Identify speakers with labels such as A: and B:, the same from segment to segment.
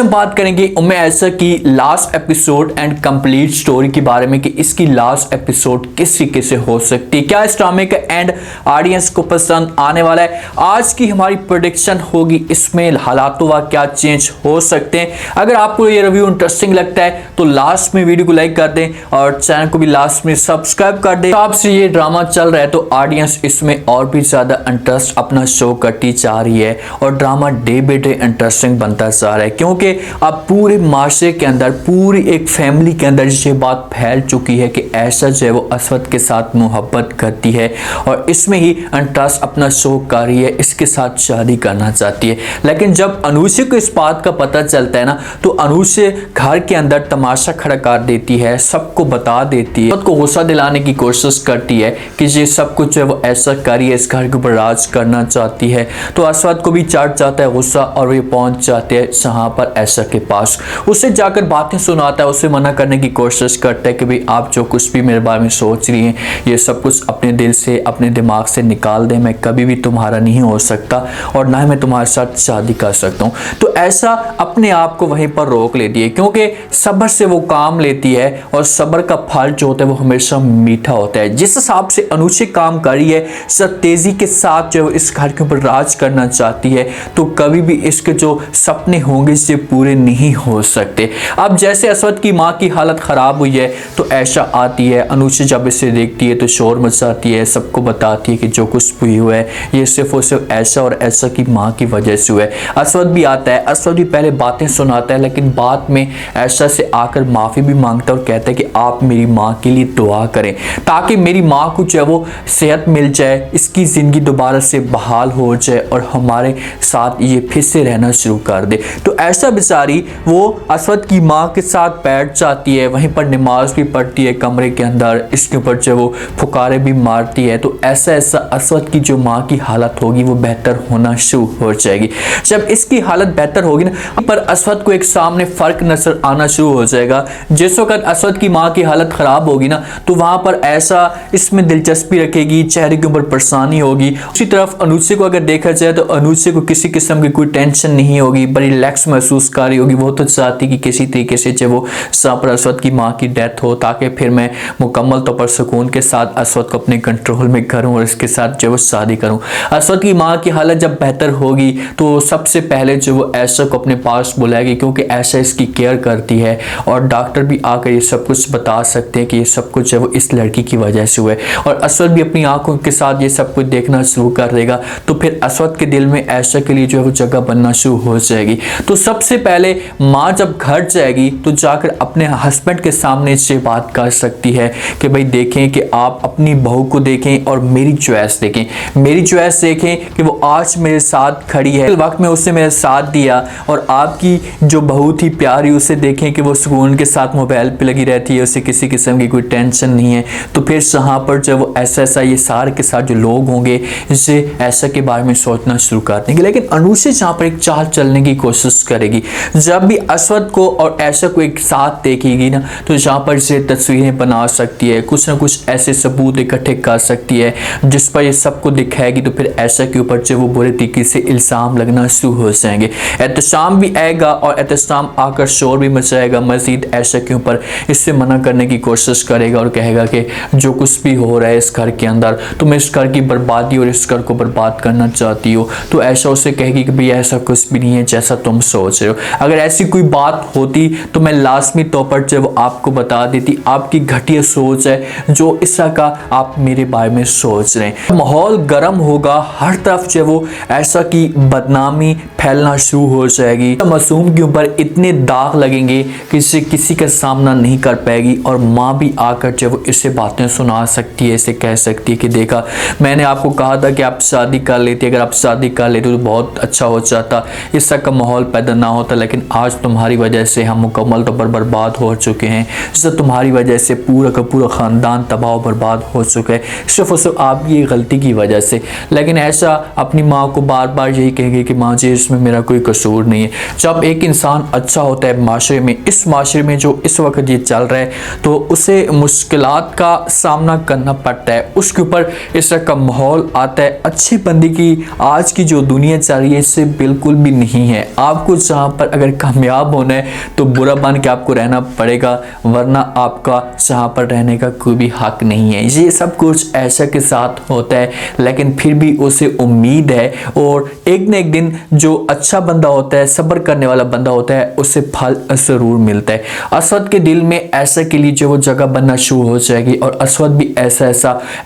A: हम बात करेंगे उम्मे ऐसा की last episode and complete story के बारे में कि इसकी लास्ट एपिसोड किस तरीके से हो सकती है, क्या इस ड्रामे का एंड ऑडियंस को पसंद आने वाला है। आज की हमारी प्रेडिक्शन होगी, इसमें हालातों व क्या चेंज हो सकते हैं। अगर आपको ये रिव्यू इंटरेस्टिंग लगता है तो लास्ट में वीडियो को लाइक कर दें और चैनल को भी लास्ट में सब्सक्राइब कर दें। तो आपसे ये ड्रामा चल रहा है तो ऑडियंस इसमें और भी ज्यादा इंटरेस्ट अपना शो करती जा रही है और drama day by day interesting बनता जा रहा है, क्योंकि अब पूरे माशरे के अंदर, पूरी एक फैमिली के अंदर ये बात फैल चुकी है कि ऐसा जो है वो असवद के साथ मोहब्बत करती है और इसमें ही इंटरेस्ट अपना शो कर रही है, इसके साथ शादी करना चाहती है। लेकिन जब अनुषा को इस बात का पता चलता है ना तो अनुषा घर के अंदर तमाशा खड़ा कर देती है, सबको बता देती है, उसको गुस्सा दिलाने की कोशिश करती है कि ये सब कुछ जो है वो ऐसा कर है, इस घर के ऊपर राज करना चाहती है। तो असवद को भी चढ़ जाता है गुस्सा और वे पहुंच जाते हैं जहां पर ऐसा के पास, उसे जाकर बातें सुनाता है, उसे मना करने की कोशिश करता है कि भाई आप जो कुछ भी मेरे बारे में सोच रही हैं ये सब कुछ अपने दिल से, अपने दिमाग से निकाल दें, मैं कभी भी तुम्हारा नहीं हो सकता और ना ही मैं तुम्हारे साथ शादी कर सकता हूँ। तो ऐसा अपने आप को वहीं पर रोक लेती है, क्योंकि सब्र से वो काम लेती है और सब्र का फल जो होता है वो हमेशा मीठा होता है। जिस हिसाब से अनुषा काम कर रही है, सब तेजी के साथ जो इस घर के ऊपर राज करना चाहती है, तो कभी भी इसके जो सपने होंगे से पूरे नहीं हो सकते। अब जैसे असवद की माँ की हालत खराब हुई है तो ऐशा आती है, अनुषा जब इसे देखती है तो शोर मचाती है, सबको बताती है कि जो कुछ भी हुआ है ये सिर्फ और सिर्फ ऐशा और ऐशा की माँ की वजह से हुआ है। असवद भी आता है, असवद भी पहले बातें सुनाता है लेकिन बाद में ऐशा से आकर माफ़ी भी मांगता है और कहता है कि आप मेरी माँ के लिए दुआ करें ताकि मेरी माँ को जो है वो सेहत मिल जाए, इसकी ज़िंदगी दोबारा से बहाल हो जाए और हमारे साथ ये फिर से रहना शुरू कर दे। तो ऐसा बेचारी वो असवद की माँ के साथ बैठ जाती है, वहीं पर नमाज भी पढ़ती है कमरे के अंदर, इसके ऊपर जो वो फुकारे भी मारती है। तो ऐसा ऐसा असवद की जो माँ की हालत होगी वो बेहतर होना शुरू हो जाएगी। जब इसकी हालत बेहतर होगी ना पर असवद को एक सामने फर्क नजर आना शुरू हो जाएगा। जिस वक्त असवद की माँ की हालत खराब होगी ना तो वहां पर ऐसा इसमें दिलचस्पी रखेगी, चेहरे के ऊपर परेशानी होगी। उसी तरफ अनुषा को अगर देखा जाए तो अनुषा को किसी किस्म की कोई टेंशन नहीं होगी, बड़ी रिलैक्स महसूस कर रही होगी। वो तो चाहती कि किसी तरीके से जो वो पर असवद की माँ की डेथ हो ताकि फिर मैं मुकम्मल तौर पर सुकून के साथ असवद को अपने कंट्रोल में करूं और इसके साथ जो वो शादी करूं। असवद की माँ की हालत जब बेहतर होगी तो सबसे पहले जो वो ऐशा को अपने पास बुलाएगी, क्योंकि ऐशा इसकी केयर करती है और डॉक्टर भी आकर ये सब कुछ बता सकते हैं कि ये सब कुछ जो वो इस लड़की की वजह से हुआ है और असवद भी अपनी आंखों के साथ ये सब कुछ देखना शुरू कर देगा। तो फिर असवद के दिल में ऐशा के लिए जो है वो जगह बनना शुरू हो जाएगी। तो सबसे पहले माँ जब घर जाएगी तो जाकर अपने हस्बैंड के सामने से बात कर सकती है कि भाई देखें कि आप अपनी बहू को देखें और मेरी चॉइस देखें, मेरी चॉइस देखें कि वो आज मेरे साथ खड़ी है, वक्त में उसने मेरे साथ दिया और आपकी जो बहू थी प्यारी उसे देखें कि वो सुकून के साथ मोबाइल पे लगी रहती है, उसे किसी किस्म की कोई टेंशन नहीं है। तो फिर यहाँ पर जब वो ऐसा ये सारे के साथ जो लोग होंगे इससे ऐसा के बारे में सोचना शुरू कर देंगे। लेकिन अनुषा जहाँ पर एक चाल चलने की कोशिश करेगी, जब भी असवद को और ऐशा को एक साथ देखेगी ना तो जहाँ पर से तस्वीरें बना सकती है, कुछ ना कुछ ऐसे सबूत इकट्ठे कर सकती है जिस पर ये सबको दिखाएगी। तो फिर ऐशा के ऊपर जो वो बुरे तरीके से इल्ज़ाम लगना शुरू हो जाएंगे। एहतशाम भी आएगा और एहतशाम आकर शोर भी मचाएगा मजीद ऐशा के ऊपर, इससे मना करने की कोशिश करेगा और कहेगा कि जो कुछ भी हो रहा है इस घर के अंदर, तुम इस घर की बर्बादी और इस घर को बर्बाद करना चाहती हो। तो ऐशा उसे कहेगी कि भाई ऐसा कुछ भी नहीं है जैसा तुम सोच रहे हो, अगर ऐसी कोई बात होती तो मैं लाजमी तौर पर जो आपको बता देती, आपकी घटिया सोच है जो इस का आप मेरे बारे में सोच रहे हैं। माहौल गर्म होगा, हर तरफ जो वो ऐसा की बदनामी फैलना शुरू हो जाएगी। मासूम के ऊपर इतने दाग लगेंगे कि इसे किसी का सामना नहीं कर पाएगी और माँ भी आकर जो वो इसे बातें सुना सकती है, इसे कह सकती है कि देखा मैंने आपको कहा था कि आप शादी कर लेती, अगर आप शादी कर लेते तो बहुत अच्छा हो जाता, इस तरह का माहौल पैदा ना होता, लेकिन आज तुम्हारी वजह से हम मुकम्मल तौर पर बर्बाद हो चुके हैं, जिससे तुम्हारी वजह से पूरा का पूरा ख़ानदान तबाह बर्बाद हो चुका है, सिर्फ और सिर्फ आप ये गलती की वजह से। लेकिन ऐसा अपनी माँ को बार बार यही कहेंगे कि माँ जी इसमें मेरा कोई कसूर नहीं है। जब एक इंसान अच्छा होता है माशरे में, इस माशरे में जो इस वक्त ये चल रहा है तो उसे मुश्किलात का सामना करना पड़ता है, उसके ऊपर इस तरह का माहौल आता है। अच्छे बंदे की आज की जो दुनिया चल रही है इससे बिल्कुल भी नहीं है। आपको जहाँ पर अगर कामयाब होना है तो बुरा बन के आपको रहना पड़ेगा, वरना आपका जहाँ पर रहने का कोई भी हक नहीं है। ये सब कुछ ऐसा के साथ होता है, लेकिन फिर भी उसे उम्मीद है और एक न एक दिन जो अच्छा बंदा होता है, सब्र करने वाला बंदा होता है, उसे फल जरूर मिलता है। असद के दिल में ऐसा के लिए जो वो जगह बनना शुरू हो जाएगी और असद भी ऐसा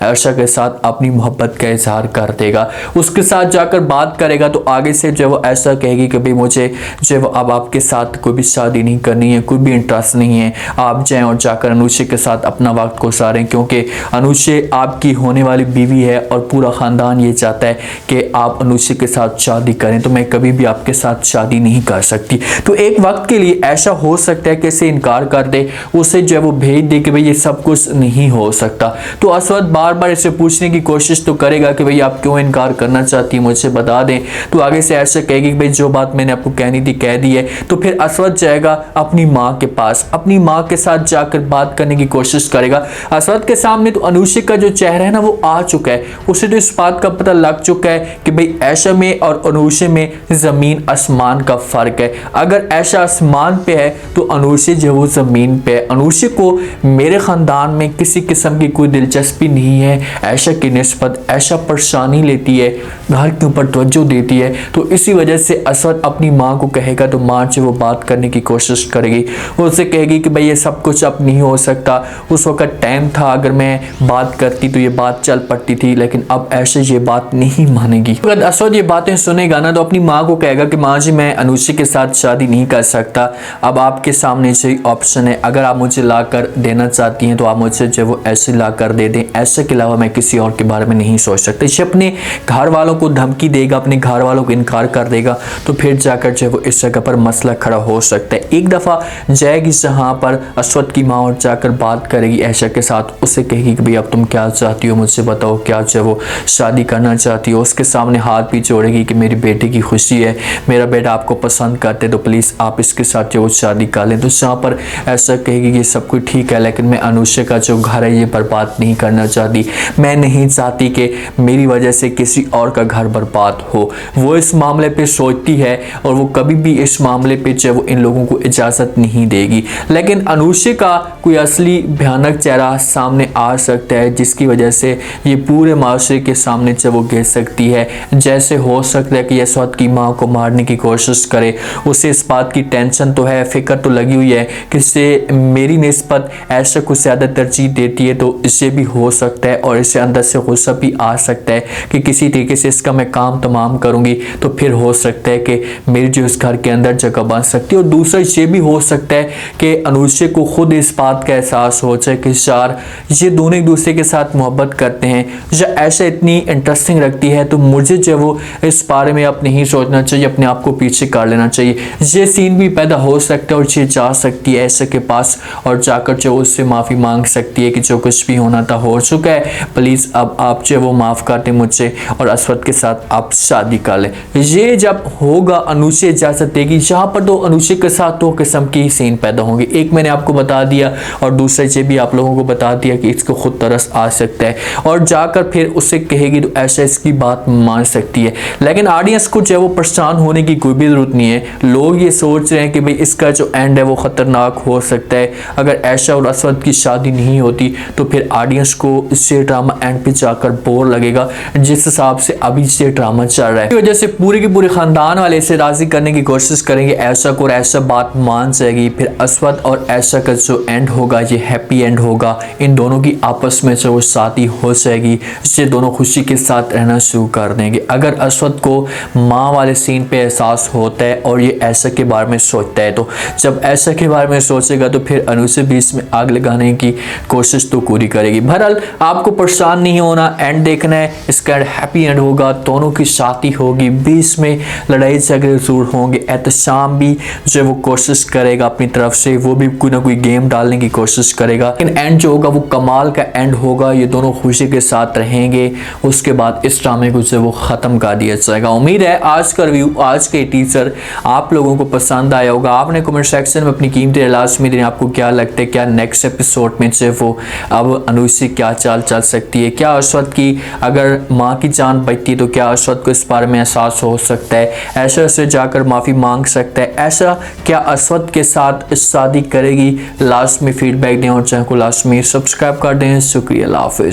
A: ऐशा के साथ अपनी मोहब्बत का इजहार कर देगा। उसके साथ जाकर बात करेगा तो आगे से जो वो ऐसा कहेगी कि भाई मुझे जो वो अब आपके साथ कोई भी शादी नहीं करनी है, कोई भी इंटरेस्ट नहीं है, आप जाएं और जाकर अनुषे के साथ अपना वक्त गुजारें, क्योंकि अनुषे आपकी होने वाली बीवी है और पूरा ख़ानदान ये चाहता है कि आप अनुषे के साथ शादी करें, तो मैं कभी भी आपके साथ शादी नहीं कर सकती। तो एक वक्त के लिए ऐसा हो सकता है कि इसे इनकार कर दे, उसे जो है वो भेज दे कि भाई ये सब कुछ नहीं हो सकता। तो असद बार बार इसे पूछने की कोशिश तो करेगा कि भाई आप क्यों इनकार करना चाहती है, मुझे बता दें। तो आगे से ऐसे कहेगी कि भाई जो बात मैंने आपको कहनी थी कह दी है। तो फिर असद जाएगा अपनी माँ के पास, अपनी माँ के साथ जाकर बात करने की कोशिश करेगा। असद के सामने तो अनुषे का जो चेहरा है ना वो आ चुका है, उसे तो इस बात का पता लग चुका है कि भाई ऐशा में और अनुषे में जमीन आसमान का फर्क है। अगर ऐशा आसमान पे है तो अनुषे जो वो जमीन पे है। अनुषे को मेरे खानदान में किसी किस्म की कोई दिलचस्पी नहीं है, ऐशा की निस्बत ऐशा परेशानी लेती है, घर के ऊपर तवज्जो देती है। तो इसी वजह से असद अपनी माँ को कहेगा तो माँ से वो बात करने की कोशिश करेगी, उससे कहेगी कि भाई ये सब कुछ अब नहीं हो सकता, उस वक्त टाइम था, अगर मैं बात करती तो ये बात चल पड़ती थी, लेकिन अब ऐसे ये बात नहीं मानेगी। अगर असद ये बातें सुनेगा ना तो अपनी माँ को कहेगा कि माँ जी मैं अनुषे के साथ शादी नहीं कर सकता, अब आपके सामने से ऑप्शन है, अगर आप मुझे ला कर देना चाहती हैं तो आप मुझे जो वो ऐसे ला कर दे दें, ऐसे के अलावा मैं किसी और के बारे में नहीं सोच सकता। ये अपने घर वालों को धमकी देगा, अपने घर वालों को इनकार कर देगा, तो फिर जाकर जो वो इस जगह पर मसला खड़ा हो सकता है। एक दफ़ा जाएगी जहाँ पर असद की माँ और जाकर बात करेगी ऐशा के साथ, उससे कहेगी कि भाई अब तुम क्या चाहती हो, मुझे बताओ क्या जो वो शादी करना चाहती हो। उसके सामने हाथ भी जोड़ेगी कि मेरी बेटी की खुशी है, मेरा बेटा आपको पसंद करते तो प्लीज़ आप इसके साथ जो वो शादी कर लें। तो जहाँ पर ऐसा कहेगी कि सब कुछ ठीक है, लेकिन मैं अनुषे का जो घर है ये बर्बाद नहीं करना चाहती, मैं नहीं चाहती कि मेरी वजह से किसी और का घर बर्बाद हो। वो इस मामले पे सोचती है और वो कभी भी इस मामले पे जो वो इन लोगों को इजाज़त नहीं देगी। लेकिन अनुषे का कोई असली भयानक चेहरा सामने आ सकता है, जिसकी वजह से ये पूरे माशरे के सामने जो वो गिर सकती है। जैसे हो सकता है कि असद की माँ को मारने की कोशिश करे, उसे इस बात की टेंशन तो है, फिक्र तो लगी हुई है कि इससे मेरी निस्बत ऐशा को ज़्यादा तरजीह देती है, तो इससे भी हो सकता है और इसे अंदर से गुस्सा भी आ सकता है कि किसी तरीके से इसका मैं काम तमाम करूँगी तो फिर हो सकता है कि मेरी जो इस घर के अंदर जगह बन सकती है। और दूसरा ये भी हो सकता है कि अनुषे को खुद इस बात का एहसास हो जाए कि यार ये दोनों एक दूसरे के साथ मोहब्बत करते हैं, या ऐशा इतनी इंटरेस्टिंग रखती है तो मुझे जो वो इस बारे में अब नहीं सोचना चाहिए, अपने आप को पीछे कर लेना चाहिए। ये सीन भी पैदा हो सकता है और ये जा सकती है ऐशा के पास और जाकर जो उससे माफ़ी मांग सकती है कि जो कुछ भी होना था हो चुका है, प्लीज़ अब आप जो वो माफ़ कर दें मुझे और असद के साथ आप शादी कर लें। ये जब होगा अनुषे इजाज़त देगी, यहाँ पर तो अनुषे के साथ दो किस्म की सीन पैदा होंगे। एक मैंने आपको बता दिया और दूसरा ये भी आप लोगों को बता दिया कि इसको खुद तरस आ सकता है और जाकर फिर उससे कहेगी तो ऐसा इसकी बात मान सकती है। लेकिन ऑडियंस को जो वो परेशान होने की कोई भी ज़रूरत नहीं है। लोग ये सोच रहे हैं कि भाई इसका जो एंड है वो ख़तरनाक हो सकता है, अगर ऐशा और असद की शादी नहीं होती तो फिर ऑडियंस को इससे ड्रामा एंड पे जाकर बोर लगेगा, जिस हिसाब से अभी से ड्रामा चल रहा है। इस वजह से पूरे के पूरे खानदान वाले इसे राजी करने की कोशिश करेंगे ऐशा को और ऐशा बात मान जाएगी। फिर असद और ऐशा का जो एंड होगा ये हैप्पी एंड होगा, इन दोनों की आपस में जो शादी हो जाएगी, इससे दोनों खुशी के साथ रहना शुरू कर देंगे। अगर असद को माँ वाले सीन पे एहसास होता है और ये ऐशा के बारे में सोचता है, तो जब ऐशा के बारे में सोचेगा तो फिर अनुषे भी इसमें आग लगाने की कोशिश तो पूरी करेगी। बहरहाल आपको परेशान नहीं होना, एंड देखना है, इसका हैप्पी एंड होगा, दोनों की शादी होगी, बीच में लड़ाई झगड़े जरूर होंगे। एहतशाम भी जो वो कोशिश करेगा अपनी तरफ से, वो भी कोई ना कोई गेम डालने की कोशिश करेगा, लेकिन एंड जो होगा वो कमाल का एंड होगा, ये दोनों खुशी के साथ रहेंगे, उसके बाद इस ड्रामे को जो वो ख़त्म कर दिया जाएगा। उम्मीद है आज का रिव्यू, आज के टीजर आप लोगों को पसंद आया होगा। आपने कमेंट सेक्शन में अपनी कीमती लाजमी दें, आपको क्या लगता है, क्या नेक्स्ट एपिसोड में जो वो अब अनुज से क्या चाल चल सकती है, क्या अशरत की अगर माँ की जान बचती तो क्या अशरत को इस बारे में एहसास हो सकता है, ऐशा से जाकर माफ़ी मांग सकता है, ऐसा क्या अशरत के साथ शादी करेगी। लास्ट में फीडबैक दें और चैनल को लास्ट में सब्सक्राइब कर दें। शुक्रिया, अल्लाह हाफिज़।